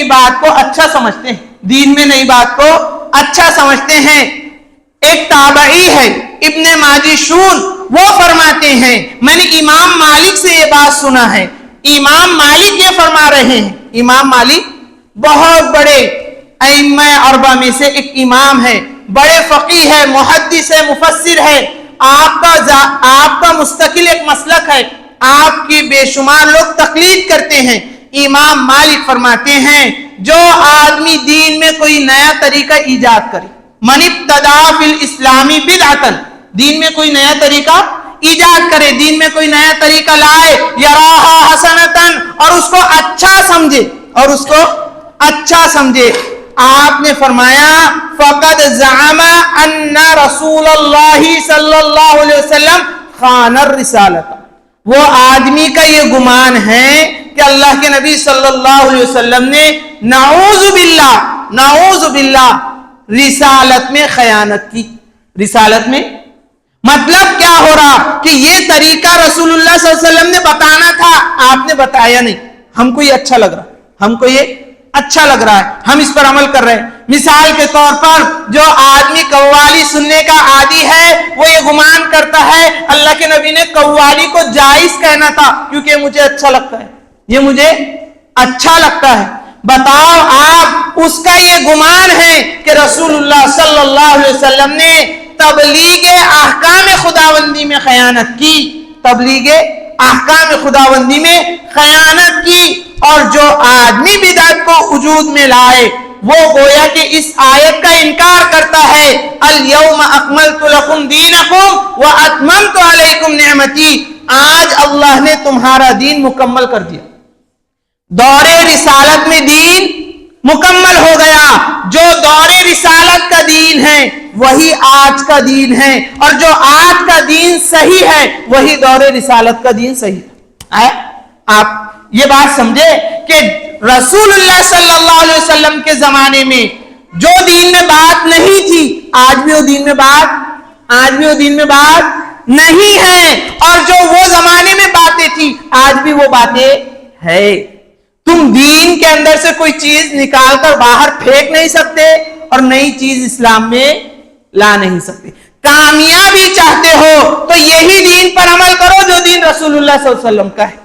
بات کو اچھا سمجھتے ہیں، دین میں نئی بات کو اچھا سمجھتے ہیں۔ ایک تابعی ہے ابن ماجشون، وہ فرماتے ہیں میں نے امام مالک سے یہ بات سنا ہے، امام مالک یہ فرما رہے ہیں، امام مالک بہت بڑے ائمہ اربعہ میں سے ایک امام ہے، بڑے فقیہ ہے، محدث ہے، مفسر ہے، آپ کا مستقل ایک مسلک ہے، آپ کی بے شمار لوگ تقلید کرتے ہیں۔ امام مالک فرماتے ہیں جو آدمی دین میں کوئی نیا طریقہ ایجاد کرے، من ابتدع فی الاسلام بدعۃ، دین میں کوئی نیا طریقہ ایجاد کرے، دین میں کوئی نیا طریقہ لائے، یراھا حسنۃ، اور اس کو اچھا سمجھے، اور اس کو اچھا سمجھے، آپ نے فرمایا فقد زعم ان رسول اللہ صلی اللہ علیہ وسلم خان الرسالۃ، وہ آدمی کا یہ گمان ہے کہ اللہ کے نبی صلی اللہ علیہ وسلم نے نعوذ باللہ رسالت میں خیانت کی۔ رسالت میں مطلب کیا ہو رہا کہ یہ طریقہ رسول اللہ صلی اللہ علیہ وسلم نے بتانا تھا، آپ نے بتایا نہیں، ہم کو یہ اچھا لگ رہا، ہم کو یہ اچھا لگ رہا ہے، ہم اس پر عمل کر رہے ہیں۔ مثال کے طور پر جو آدمی قوالی سننے کا عادی ہے وہ یہ گمان کرتا ہے اللہ کے نبی نے قوالی کو جائز کہنا تھا کیونکہ مجھے اچھا لگتا ہے، یہ مجھے اچھا لگتا ہے۔ بتاؤ آپ، اس کا یہ گمان ہے کہ رسول اللہ صلی اللہ علیہ وسلم نے تبلیغ احکام خداوندی میں خیانت کی، تبلیغ احکام خداوندی میں خیانت کی، اور جو آدمی بدعت کو وجود میں لائے وہ گویا کہ اس آیت کا انکار کرتا ہے، الیوم اکملت لکم دینکم واتممت علیکم نعمتی، آج اللہ نے تمہارا دین مکمل کر دیا۔ دور رسالت میں دین مکمل ہو گیا، جو دور رسالت کا دین ہے وہی آج کا دین ہے، اور جو آج کا دین صحیح ہے وہی دور رسالت کا دین صحیح ہے۔ آپ یہ بات سمجھے کہ رسول اللہ صلی اللہ علیہ وسلم کے زمانے میں جو دین میں بات نہیں تھی، آج بھی وہ دین میں بات نہیں ہے، اور جو وہ زمانے میں باتیں تھی آج بھی وہ باتیں ہے۔ تم دین کے اندر سے کوئی چیز نکال کر باہر پھینک نہیں سکتے اور نئی چیز اسلام میں لا نہیں سکتے۔ کامیابی چاہتے ہو تو یہی دین پر عمل کرو جو دین رسول اللہ صلی اللہ علیہ وسلم کا ہے۔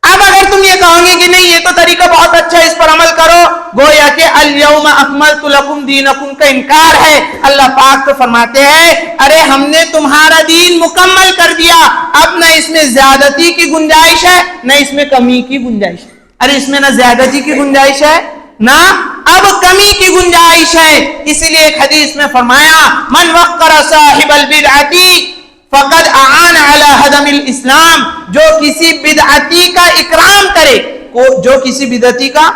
اب اگر تم یہ کہو گے کہ نہیں یہ تو طریقہ بہت اچھا ہے، اس پر عمل کرو، گویا کہ الیوم اکملت لکم دینکم کا انکار ہے۔ اللہ پاک تو فرماتے ہیں ارے ہم نے تمہارا دین مکمل کر دیا، اب نہ اس میں زیادتی کی گنجائش ہے نہ اس میں کمی کی گنجائش ہے۔ ارے اس میں نہ زیادتی کی گنجائش ہے نہ اب کمی کی گنجائش ہے۔ اسی لیے ایک حدیث میں فرمایا من وقر صاحب البدعۃ فقد اعان علی ہدم الاسلام، جو کسی بدعتی کا اکرام کرے، جو کسی بدعتی کا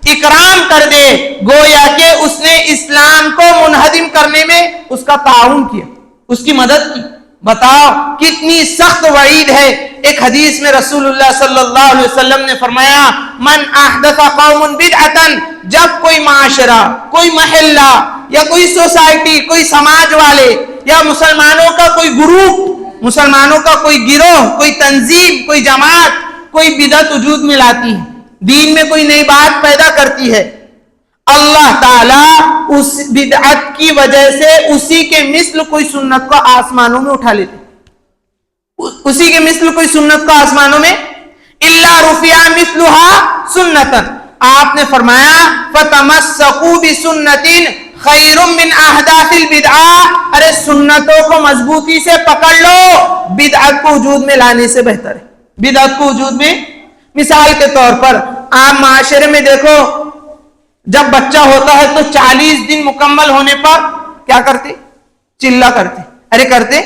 اکرام کر دے گویا کہ اس نے اسلام کو منہدم کرنے میں اس کا تعاون کیا، اس کی مدد کی۔ بتاؤ کتنی سخت وعید ہے۔ ایک حدیث میں رسول اللہ صلی اللہ علیہ وسلم نے فرمایا من احدث قوم بدعۃ، جب کوئی معاشرہ، کوئی محلہ یا کوئی سوسائٹی، کوئی سماج والے یا مسلمانوں کا کوئی گروپ، مسلمانوں کا کوئی گروہ، کوئی تنظیم، کوئی جماعت کوئی بدعت وجود میں لاتی ہے، دین میں کوئی نئی بات پیدا کرتی ہے، اللہ تعالیٰ اس بدعت کی وجہ سے اسی کے مثل کوئی سنت کو آسمانوں میں اٹھا لیتے، اسی کے مثل کوئی سنت کو آسمانوں میں الا رفع مثلها سنتا، آپ نے فرمایا فتمسکوا بسنت خیر من احداث البدعہ، ارے سنتوں کو مضبوطی سے پکڑ لو، بدعت کو وجود میں لانے سے بہتر ہے۔ بدعت کو وجود میں، مثال کے طور پر عام معاشرے میں دیکھو جب بچہ ہوتا ہے تو 40 دن مکمل ہونے پر کیا کرتے؟ چلہ کرتے، ارے کرتے۔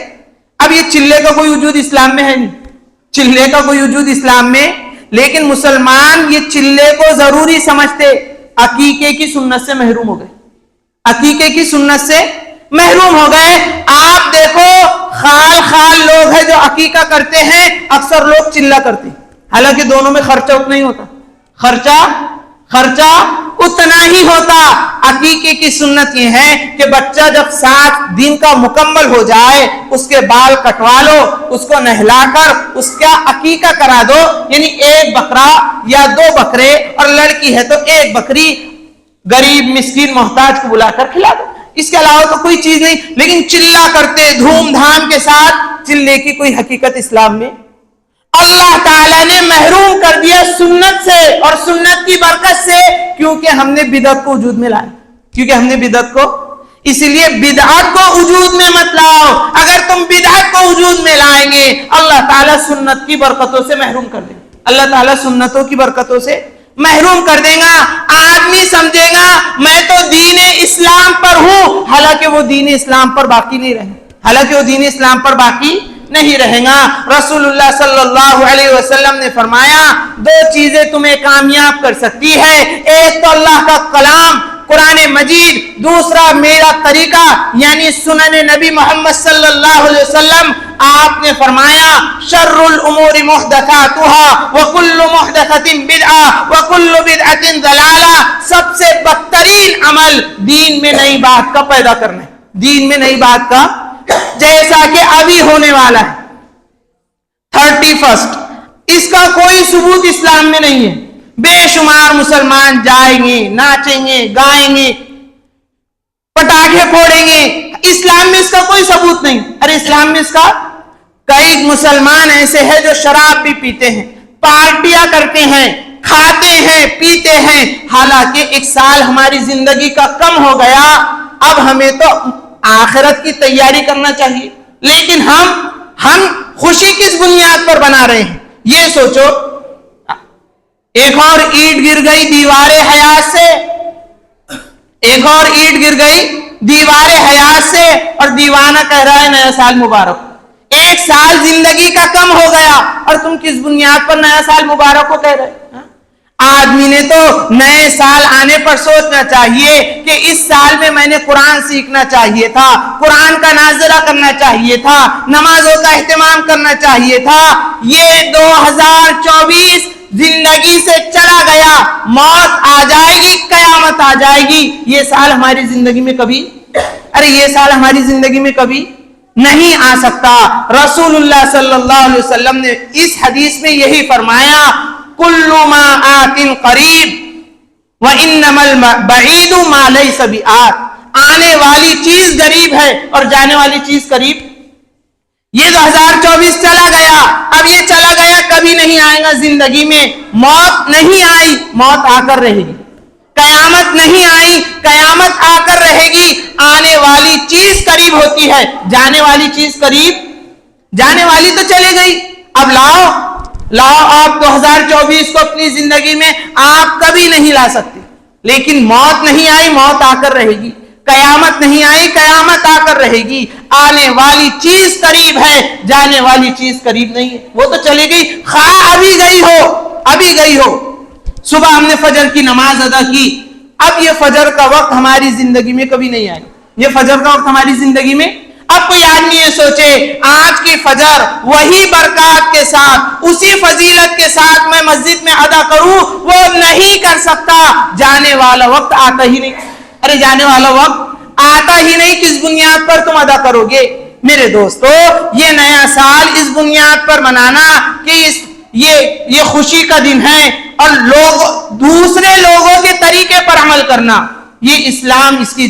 اب یہ چلے کا کوئی وجود اسلام میں ہے نہیں، چلے کا کوئی وجود اسلام میں، لیکن مسلمان یہ چلے کو ضروری سمجھتے، عقیقے کی سنت سے محروم ہو گئے، عقیقے کی سنت سے محروم ہو گئے۔ آپ دیکھو خال لوگ ہیں جو عقیقہ کرتے ہیں، اکثر لوگ چلہ کرتے ہیں، حالانکہ دونوں میں خرچہ اتنا ہی ہوتا، خرچہ اتنا ہی ہوتا۔ عقیقے کی سنت یہ ہے کہ بچہ جب 7 دن کا مکمل ہو جائے اس کے بال کٹوا لو، اس کو نہلا کر اس کا عقیقہ کرا دو، یعنی 1 بکرا یا 2 بکرے، اور لڑکی ہے تو 1 بکری غریب مسکین محتاج کو بلا کر کھلا دو، اس کے علاوہ تو کوئی چیز نہیں. لیکن چلا کرتے دھوم دھام کے ساتھ چلنے کی کوئی حقیقت اسلام میں اللہ تعالیٰ نے محروم کر دیا سنت سے اور سنت کی برکت سے، کیونکہ ہم نے بدعت کو وجود میں لایا، کیونکہ ہم نے بدعت کو. اس لیے بدعت کو وجود میں مت لاؤ. اگر تم بدعت کو وجود میں لائیں گے اللہ تعالیٰ سنت کی برکتوں سے محروم کر دیں گے، اللہ تعالیٰ سنتوں کی برکتوں سے محروم کر دے گا. آدمی سمجھے گا میں تو دین اسلام پر ہوں، حالانکہ وہ دین اسلام پر باقی نہیں رہے، حالانکہ وہ دین اسلام پر باقی نہیں رہے گا. رسول اللہ صلی اللہ علیہ وسلم نے فرمایا دو چیزیں تمہیں کامیاب کر سکتی ہے، ایک تو اللہ کا کلام قرآن مجید، دوسرا میرا طریقہ یعنی سنن نبی محمد صلی اللہ علیہ وسلم. آپ نے فرمایا شر الامور محدثاتها وکل محدثۃ بدعہ وکل بدعۃ ضلالہ. سب سے بدترین عمل دین میں نئی بات کا پیدا کرنا ہے، دین میں نئی بات کا، جیسا کہ ابھی ہونے والا ہے 31 اس کا کوئی ثبوت اسلام میں نہیں ہے. بے شمار مسلمان جائیں گے، ناچیں گے، گائیں گے، پٹاخے پھوڑیں گے، اسلام میں اس کا کوئی ثبوت نہیں. ارے اسلام میں اس کا، کئی مسلمان ایسے ہیں جو شراب بھی پیتے ہیں، پارٹیاں کرتے ہیں، کھاتے ہیں، پیتے ہیں، حالانکہ ایک سال ہماری زندگی کا کم ہو گیا، اب ہمیں تو آخرت کی تیاری کرنا چاہیے. لیکن ہم خوشی کس بنیاد پر بنا رہے ہیں یہ سوچو. ایک اور اینٹ گر گئی دیوار حیات سے، ایک اور اینٹ گر گئی دیوار حیات سے، اور دیوانہ کہہ رہا ہے نیا سال مبارک. ایک سال زندگی کا کم ہو گیا اور تم کس بنیاد پر نیا سال مبارک کو کہہ رہے. آدمی نے تو نئے سال آنے پر سوچنا چاہیے کہ اس سال میں نے قرآن سیکھنا چاہیے تھا، قرآن کا ناظرہ کرنا چاہیے تھا، نمازوں کا اہتمام کرنا چاہیے تھا. یہ 2024 زندگی سے چلا گیا، موت آ جائے گی، قیامت آ جائے گی. یہ سال ہماری زندگی میں کبھی، ارے یہ سال ہماری زندگی میں کبھی نہیں آ سکتا. رسول اللہ صلی اللہ علیہ وسلم نے اس حدیث میں یہی فرمایا کل ما آت قریب وانما البعید ما لیس بآت. آنے والی چیز قریب ہے اور جانے والی چیز قریب. یہ 2024 چلا گیا، اب یہ چلا گیا کبھی نہیں آئے گا زندگی میں. موت نہیں آئی، موت آ کر رہے گی. قیامت نہیں آئی، قیامت آ کر رہے گی. آنے والی چیز قریب ہوتی ہے، جانے والی چیز قریب، جانے والی تو چلے گئی. اب لاؤ آپ 2024 کو اپنی زندگی میں آپ کبھی نہیں لا سکتے. لیکن موت نہیں آئی، موت آ کر رہے گی. قیامت نہیں آئی، قیامت آ کر رہے گی. آنے والی چیز قریب ہے، جانے والی چیز قریب نہیں ہے. وہ تو چلی گئی، خواہ ابھی گئی ہو، ابھی گئی ہو. صبح ہم نے فجر کی نماز ادا کی، اب یہ فجر کا وقت ہماری زندگی میں کبھی نہیں آئے. یہ فجر کا وقت ہماری زندگی میں، اب کوئی آدمی یہ سوچے آج کی فجر وہی برکات کے ساتھ، اسی فضیلت کے ساتھ میں مسجد میں ادا کروں، وہ نہیں کر سکتا. جانے والا وقت آتا ہی نہیں. ارے جانے والا وقت آتا ہی نہیں، کس بنیاد پر تم ادا کرو گے؟ میرے دوستو، یہ نیا سال اس بنیاد پر منانا کہ یہ خوشی کا دن ہے اور دوسرے لوگوں کے طریقے پر عمل کرنا، یہ اسلام اس کی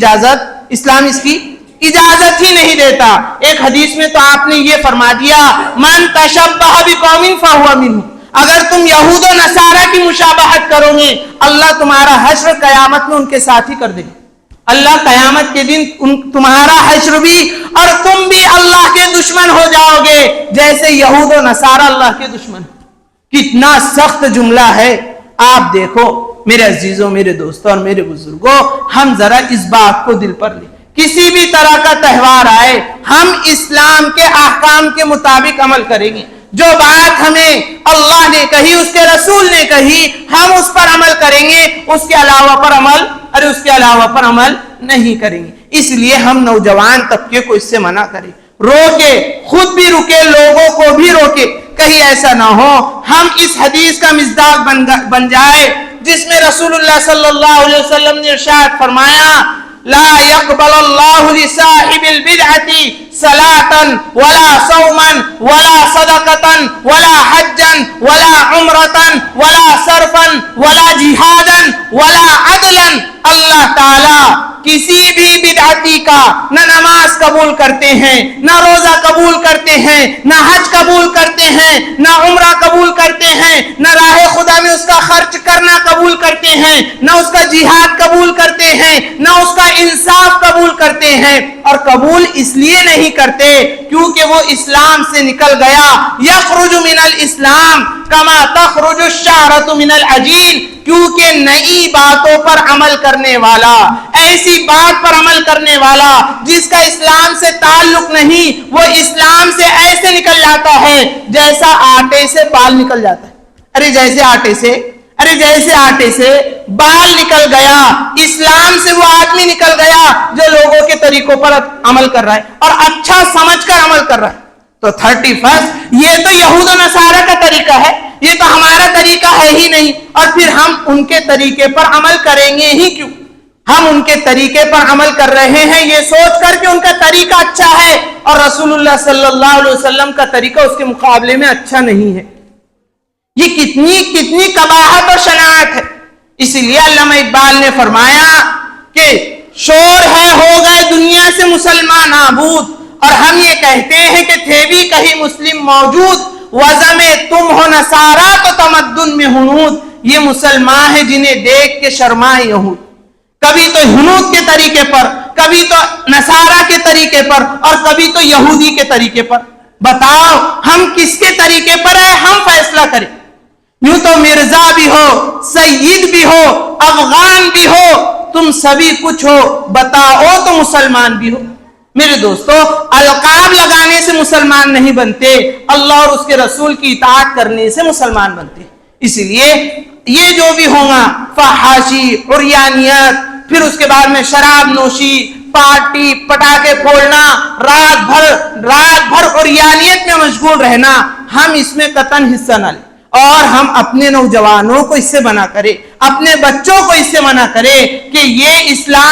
اجازت ہی نہیں دیتا. ایک حدیث میں تو آپ نے یہ فرما دیا من تشبہ بقوم فہو منہم. اگر تم یہود و نصارہ کی مشابہت کرو گے اللہ تمہارا حشر قیامت میں ان کے ساتھ ہی کر دے گا. اللہ قیامت کے دن تمہارا حشر بھی اور تم بھی اللہ کے دشمن ہو جاؤ گے جیسے یہود و نصارہ اللہ کے دشمن. کتنا سخت جملہ ہے. آپ دیکھو میرے عزیزوں، میرے دوستوں اور میرے بزرگوں، ہم ذرا اس بات کو دل پر لیں. کسی بھی طرح کا تہوار آئے ہم اسلام کے احکام کے مطابق عمل کریں گے. جو بات ہمیں اللہ نے کہی، اس کے رسول نے کہی، ہم اس پر عمل کریں گے. اس کے علاوہ پر عمل نہیں کریں گے. اس لیے ہم نوجوان طبقے کو اس سے منع کریں، روکے، خود بھی رکے، لوگوں کو بھی روکے. کہیں ایسا نہ ہو ہم اس حدیث کا مصداق بن جائے جس میں رسول اللہ صلی اللہ علیہ وسلم نے ارشاد فرمایا لا يقبل الله لصاحب البدعة صلاة ولا صوما ولا صدقة ولا حجا ولا عمرة ولا صرفا ولا جهادا ولا عدلا. اللہ اللہ تعالیٰ کسی بھی بدعتی کا نہ نماز قبول کرتے ہیں، نہ روزہ قبول کرتے ہیں، نہ حج قبول کرتے ہیں، نہ عمرہ قبول کرتے ہیں، نہ راہ خدا میں اس کا خرچ کرنا قبول کرتے ہیں، نہ اس کا جہاد قبول کرتے ہیں، نہ اس کا انصاف قبول کرتے ہیں۔ اور قبول اس لیے نہیں کرتے کیونکہ وہ اسلام سے نکل گیا۔ یخرج من الاسلام کما تخرج الشعرۃ من العجین، کیونکہ نئی باتوں پر عمل کرنے والا، ایسی بات پر عمل کرنے والا جس کا اسلام سے تعلق نہیں، وہ اسلام سے ایسے نکل جاتا ہے جیسا آٹے سے بال نکل جاتا ہے۔ جیسے آٹے سے بال نکل گیا، اسلام سے وہ آدمی نکل گیا جو لوگوں کے طریقوں پر عمل کر رہا ہے اور اچھا سمجھ کر عمل کر رہا ہے۔ تو 31 یہ تو یہود و نصارہ کا طریقہ ہے، یہ تو ہمارا طریقہ ہے ہی نہیں، اور پھر ہم ان کے طریقے پر عمل کریں گے ہی کیوں؟ ہم ان کے طریقے پر عمل کر رہے ہیں یہ سوچ کر کہ ان کا طریقہ اچھا ہے اور رسول اللہ صلی اللہ علیہ وسلم کا طریقہ اس کے مقابلے میں اچھا نہیں ہے۔ یہ کتنی قباحت اور شناعت ہے۔ اسی لیے علامہ اقبال نے فرمایا کہ شور ہے ہو گئے دنیا سے مسلمان نابود، اور ہم یہ کہتے ہیں کہ تھے بھی کہیں مسلم موجود، وضع میں تم ہو نصارہ تو تمدن میں ہنود۔ یہ مسلمان ہیں جنہیں دیکھ کے شرمائے یہود، کبھی تو ہنود کے طریقے پر، کبھی تو نصارہ کے طریقے پر، اور کبھی تو یہودی کے طریقے پر۔ بتاؤ ہم کس کے طریقے پر ہیں، ہم فیصلہ کریں۔ یوں تو مرزا بھی ہو، سید بھی ہو، افغان بھی ہو، تم سبھی کچھ ہو، بتاؤ تو مسلمان بھی ہو۔ میرے دوستو، القاب لگانے سے مسلمان نہیں بنتے، اللہ اور اس کے رسول کی اطاعت کرنے سے مسلمان بنتے۔ اس لیے یہ جو بھی ہوگا، فحاشی، عریانیت، پھر اس کے بعد میں شراب نوشی، پارٹی، پٹاخے پھوڑنا، رات بھر عریانیت میں مشغول رہنا، ہم اس میں قطعاً حصہ نہ لیں، اور ہم اپنے نوجوانوں کو اس سے منع کریں، اپنے بچوں کو اس سے منع کریں کہ یہ اسلام